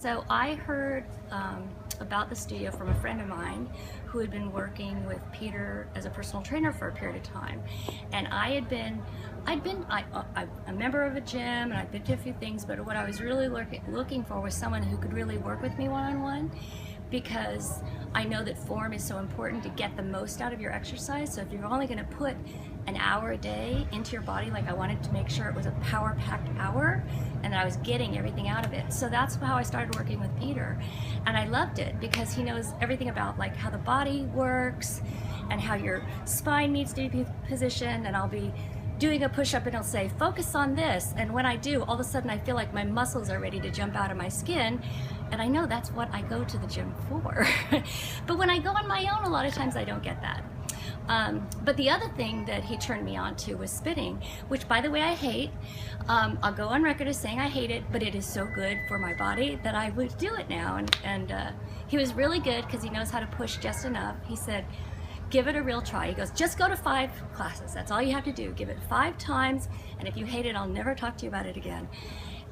So I heard about the studio from a friend of mine who had been working with Peter as a personal trainer for a period of time, and I'm a member of a gym and I've been to a few things, but what I was really looking for was someone who could really work with me one-on-one, because I know that form is so important to get the most out of your exercise. So if you're only going to put an hour a day into your body, like I wanted to make sure it was a power-packed hour and that I was getting everything out of it. So that's how I started working with Peter, and I loved it because he knows everything about like how the body works and how your spine needs to be positioned. And I'll be doing a push-up and he'll say, focus on this, and when I do, all of a sudden I feel like my muscles are ready to jump out of my skin, and I know that's what I go to the gym for. But when I go on my own, a lot of times I don't get that. But the other thing that he turned me on to was spinning, which, by the way, I hate. I'll go on record as saying I hate it, but it is so good for my body that I would do it now. And he was really good because he knows how to push just enough. He said, give it a real try. He goes, just go to 5 classes. That's all you have to do. Give it 5 times, and if you hate it, I'll never talk to you about it again.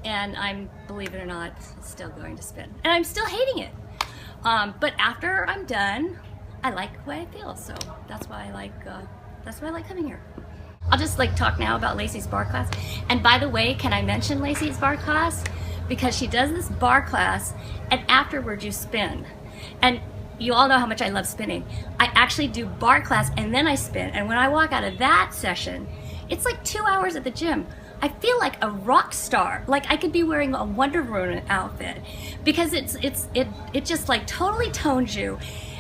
And I'm, believe it or not, still going to spin. And I'm still hating it. But after I'm done, I like the way I feel. So that's why I like coming here. I'll just talk now about Lacey's barre class. And by the way, can I mention Lacey's barre class? Because she does this barre class, and afterwards you spin. And you all know how much I love spinning. I actually do barre class and then I spin. And when I walk out of that session, it's like 2 hours at the gym. I feel like a rock star. Like I could be wearing a Wonder Woman outfit, because it just like totally tones you.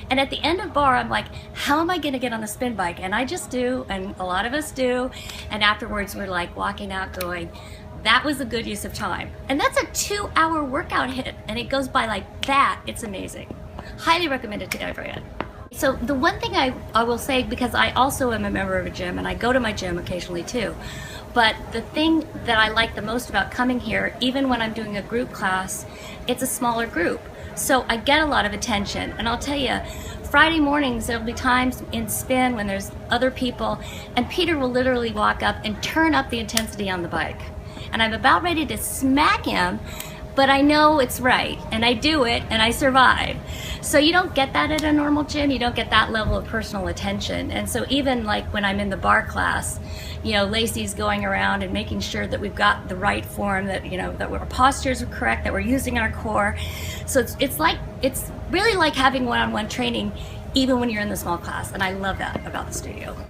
And at the end of barre, I'm like, how am I gonna get on the spin bike? And I just do, and a lot of us do. And afterwards we're like walking out going, that was a good use of time. And that's a 2-hour workout hit, and it goes by like that. It's amazing. Highly recommend it to everyone. So the one thing I will say, because I also am a member of a gym and I go to my gym occasionally too, but the thing that I like the most about coming here, even when I'm doing a group class, it's a smaller group. So I get a lot of attention. And I'll tell you, Friday mornings there'll be times in spin when there's other people, and Peter will literally walk up and turn up the intensity on the bike. And I'm about ready to smack him, but I know it's right, and I do it, and I survive. So you don't get that at a normal gym. You don't get that level of personal attention. And so even like when I'm in the barre class, you know, Lacey's going around and making sure that we've got the right form, that, you know, that our postures are correct, that we're using our core. So it's really like having one-on-one training, even when you're in the small class, and I love that about the studio.